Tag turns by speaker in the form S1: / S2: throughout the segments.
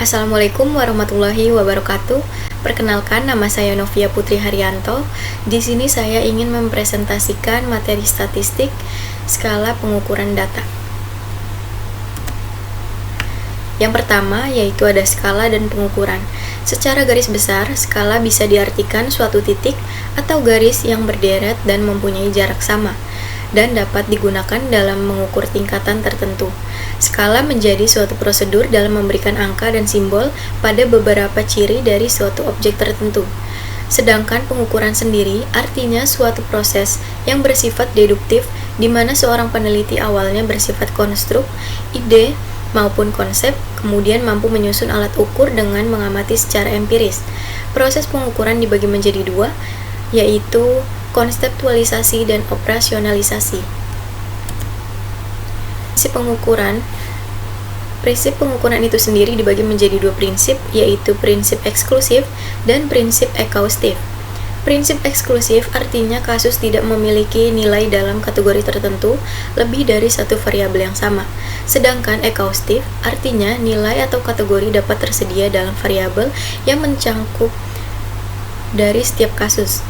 S1: Assalamualaikum warahmatullahi wabarakatuh. Perkenalkan, nama saya Novia Putri Haryanto. Di sini saya ingin mempresentasikan materi statistik skala pengukuran data. Yang pertama yaitu ada skala dan pengukuran. Secara garis besar, skala bisa diartikan suatu titik atau garis yang berderet dan mempunyai jarak sama dan dapat digunakan dalam mengukur tingkatan tertentu. Skala menjadi suatu prosedur dalam memberikan angka dan simbol pada beberapa ciri dari suatu objek tertentu. Sedangkan pengukuran sendiri artinya suatu proses yang bersifat deduktif di mana seorang peneliti awalnya bersifat konstruk, ide, maupun konsep, kemudian mampu menyusun alat ukur dengan mengamati secara empiris. Proses pengukuran dibagi menjadi dua, yaitu konseptualisasi dan operasionalisasi. Prinsip pengukuran itu sendiri dibagi menjadi dua prinsip, yaitu prinsip eksklusif dan prinsip ekaustif. Prinsip eksklusif artinya kasus tidak memiliki nilai dalam kategori tertentu lebih dari satu variabel yang sama. Sedangkan ekaustif artinya nilai atau kategori dapat tersedia dalam variabel yang mencangkup dari setiap kasus.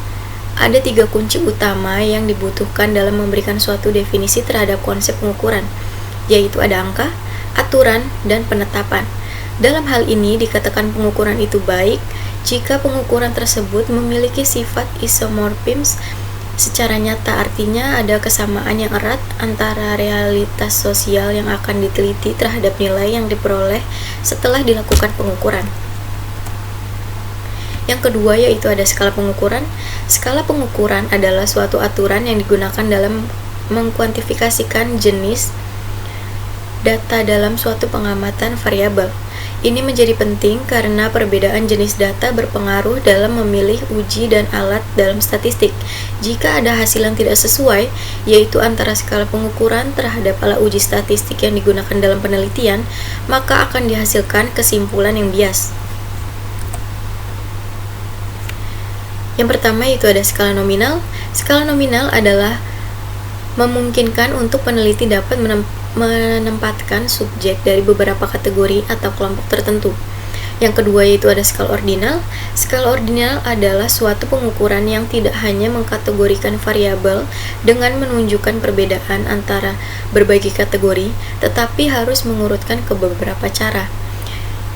S1: Ada tiga kunci utama yang dibutuhkan dalam memberikan suatu definisi terhadap konsep pengukuran, yaitu ada angka, aturan, dan penetapan. Dalam hal ini dikatakan pengukuran itu baik jika pengukuran tersebut memiliki sifat isomorfisme secara nyata, artinya ada kesamaan yang erat antara realitas sosial yang akan diteliti terhadap nilai yang diperoleh setelah dilakukan pengukuran. Yang kedua yaitu ada skala pengukuran. Skala pengukuran adalah suatu aturan yang digunakan dalam mengkuantifikasikan jenis data dalam suatu pengamatan variabel. Ini menjadi penting karena perbedaan jenis data berpengaruh dalam memilih uji dan alat dalam statistik. Jika ada hasil yang tidak sesuai, yaitu antara skala pengukuran terhadap alat uji statistik yang digunakan dalam penelitian, maka akan dihasilkan kesimpulan yang bias. Yang pertama yaitu ada skala nominal. Skala nominal adalah memungkinkan untuk peneliti dapat menempatkan subjek dari beberapa kategori atau kelompok tertentu. Yang kedua yaitu ada skala ordinal. Skala ordinal adalah suatu pengukuran yang tidak hanya mengkategorikan variabel dengan menunjukkan perbedaan antara berbagai kategori, tetapi harus mengurutkan ke beberapa cara.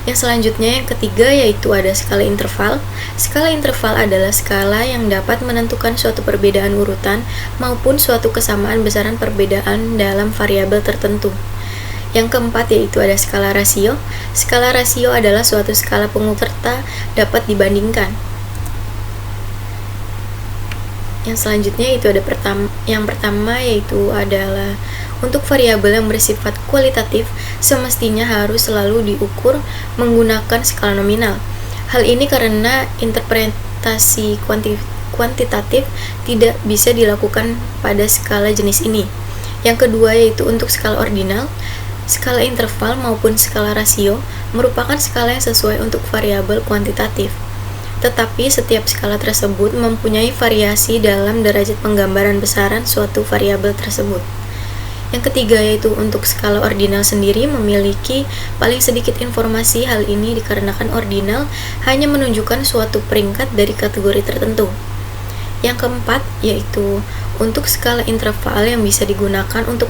S1: Yang selanjutnya, yang ketiga, yaitu ada skala interval. Skala interval adalah skala yang dapat menentukan suatu perbedaan urutan maupun suatu kesamaan besaran perbedaan dalam variabel tertentu. Yang keempat, yaitu ada skala rasio. Skala rasio adalah suatu skala pengukur serta dapat dibandingkan. Yang selanjutnya itu ada yang pertama yaitu adalah untuk variabel yang bersifat kualitatif semestinya harus selalu diukur menggunakan skala nominal. Hal ini karena interpretasi kuantitatif tidak bisa dilakukan pada skala jenis ini. Yang kedua yaitu untuk skala ordinal. Skala interval maupun skala rasio merupakan skala yang sesuai untuk variabel kuantitatif. Tetapi setiap skala tersebut mempunyai variasi dalam derajat penggambaran besaran suatu variabel tersebut. Yang ketiga yaitu untuk skala ordinal sendiri memiliki paling sedikit informasi. Hal ini dikarenakan ordinal hanya menunjukkan suatu peringkat dari kategori tertentu. Yang keempat yaitu untuk skala interval yang bisa digunakan untuk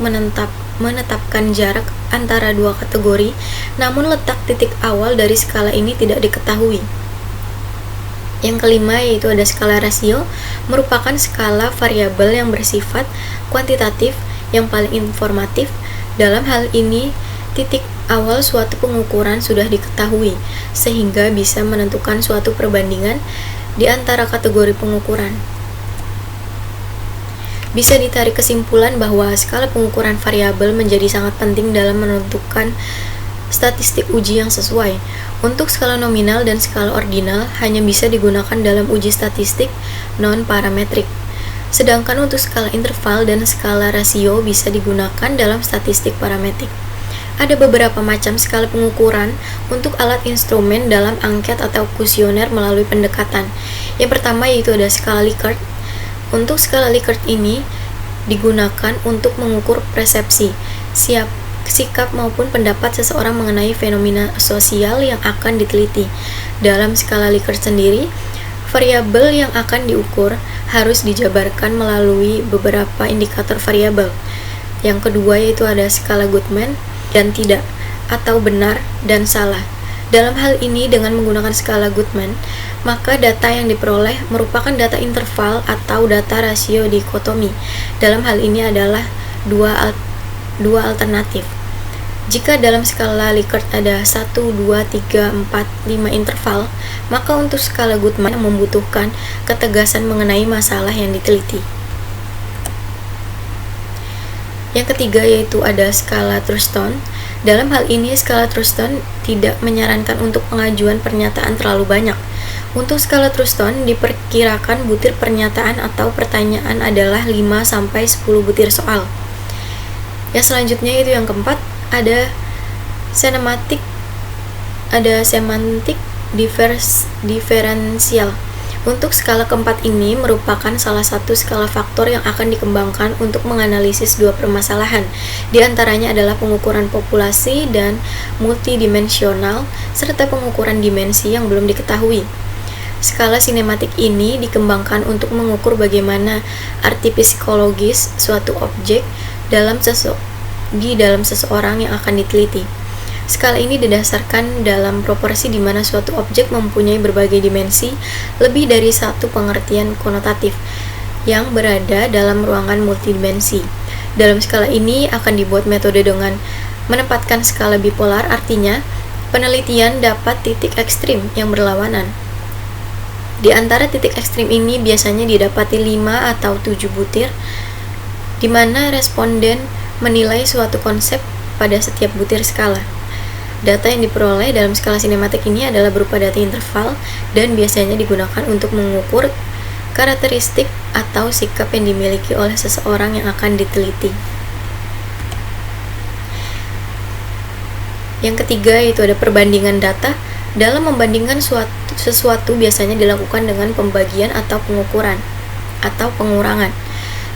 S1: menetapkan jarak antara dua kategori, namun letak titik awal dari skala ini tidak diketahui. Yang kelima yaitu ada skala rasio, merupakan skala variabel yang bersifat kuantitatif yang paling informatif. Dalam hal ini, titik awal suatu pengukuran sudah diketahui, sehingga bisa menentukan suatu perbandingan di antara kategori pengukuran. Bisa ditarik kesimpulan bahwa skala pengukuran variabel menjadi sangat penting dalam menentukan statistik uji yang sesuai. Untuk skala nominal dan skala ordinal hanya bisa digunakan dalam uji statistik non-parametrik. Sedangkan untuk skala interval dan skala rasio bisa digunakan dalam statistik parametrik. Ada beberapa macam skala pengukuran untuk alat instrumen dalam angket atau kuesioner melalui pendekatan. Yang pertama yaitu ada skala Likert. Untuk skala Likert ini digunakan untuk mengukur persepsi. sikap maupun pendapat seseorang mengenai fenomena sosial yang akan diteliti. Dalam skala Likert sendiri, variabel yang akan diukur harus dijabarkan melalui beberapa indikator variabel. Yang kedua yaitu ada skala Goodman dan tidak, atau benar dan salah. Dalam hal ini dengan menggunakan skala Goodman, maka data yang diperoleh merupakan data interval atau data rasio dikotomi. Dalam hal ini adalah dua alternatif. Jika dalam skala Likert ada 1, 2, 3, 4, 5 interval, maka untuk skala Goodman membutuhkan ketegasan mengenai masalah yang diteliti. Yang ketiga yaitu ada skala Thurston. Dalam hal ini skala Thurston tidak menyarankan untuk pengajuan pernyataan terlalu banyak. Untuk skala Thurston diperkirakan butir pernyataan atau pertanyaan adalah 5-10 butir soal. Yang selanjutnya itu yang keempat ada semantik diferensial. Untuk skala keempat ini merupakan salah satu skala faktor yang akan dikembangkan untuk menganalisis dua permasalahan. Di antaranya adalah pengukuran populasi dan multidimensional serta pengukuran dimensi yang belum diketahui. Skala sinematik ini dikembangkan untuk mengukur bagaimana arti psikologis suatu objek di dalam seseorang yang akan diteliti. Skala ini didasarkan dalam proporsi di mana suatu objek mempunyai berbagai dimensi, lebih dari satu pengertian konotatif yang berada dalam ruangan multidimensi. Dalam skala ini akan dibuat metode dengan menempatkan skala bipolar, artinya penelitian dapat titik ekstrim yang berlawanan. Di antara titik ekstrim ini biasanya didapati 5 atau 7 butir, di mana responden menilai suatu konsep pada setiap butir skala. Data yang diperoleh dalam skala sinematik ini adalah berupa data interval dan biasanya digunakan untuk mengukur karakteristik atau sikap yang dimiliki oleh seseorang yang akan diteliti. Yang ketiga yaitu ada perbandingan data. Dalam membandingkan sesuatu biasanya dilakukan dengan pembagian atau pengukuran atau pengurangan.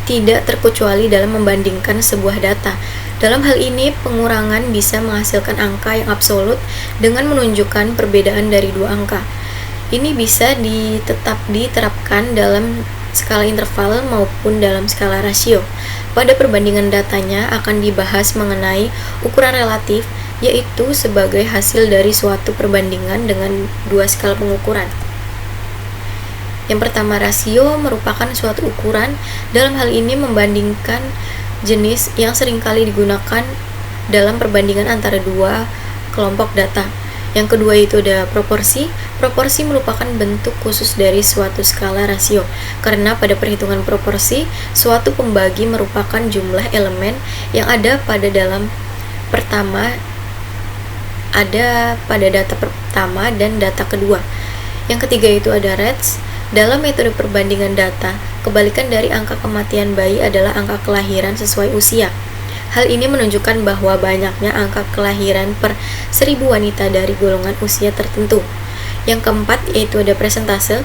S1: Tidak terkecuali dalam membandingkan sebuah data. Dalam hal ini, pengurangan bisa menghasilkan angka yang absolut dengan menunjukkan perbedaan dari dua angka. Ini bisa diterapkan dalam skala interval maupun dalam skala rasio. Pada perbandingan datanya akan dibahas mengenai ukuran relatif, yaitu sebagai hasil dari suatu perbandingan dengan dua skala pengukuran. Yang pertama, rasio merupakan suatu ukuran. Dalam hal ini membandingkan jenis yang seringkali digunakan dalam perbandingan antara dua kelompok data. Yang kedua itu ada proporsi. Proporsi merupakan bentuk khusus dari suatu skala rasio. Karena pada perhitungan proporsi, suatu pembagi merupakan jumlah elemen yang ada pada data pertama dan data kedua. Yang ketiga itu ada rates. Dalam metode perbandingan data, kebalikan dari angka kematian bayi adalah angka kelahiran sesuai usia. Hal ini menunjukkan bahwa banyaknya angka kelahiran per 1000 wanita dari golongan usia tertentu. Yang keempat yaitu ada presentase.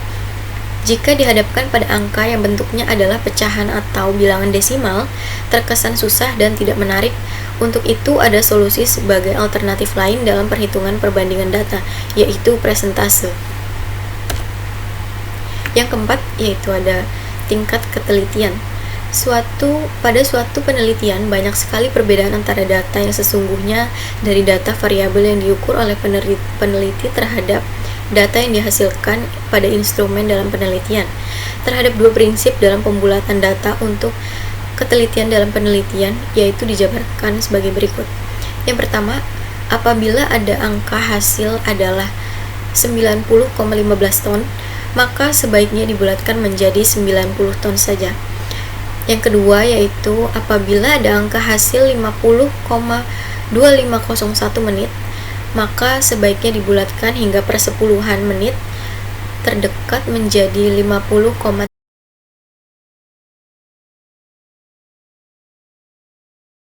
S1: Jika dihadapkan pada angka yang bentuknya adalah pecahan atau bilangan desimal, terkesan susah dan tidak menarik. Untuk itu ada solusi sebagai alternatif lain dalam perhitungan perbandingan data, yaitu presentase. Yang keempat yaitu ada tingkat ketelitian. Pada suatu penelitian banyak sekali perbedaan antara data yang sesungguhnya dari data variabel yang diukur oleh peneliti terhadap data yang dihasilkan pada instrumen dalam penelitian. Terhadap dua prinsip dalam pembulatan data untuk ketelitian dalam penelitian yaitu dijabarkan sebagai berikut. Yang pertama, apabila ada angka hasil adalah 90,15 ton, maka sebaiknya dibulatkan menjadi 90 ton saja. Yang kedua yaitu apabila ada angka hasil 50,2501 menit, maka sebaiknya dibulatkan hingga per 10-an menit terdekat menjadi 50,3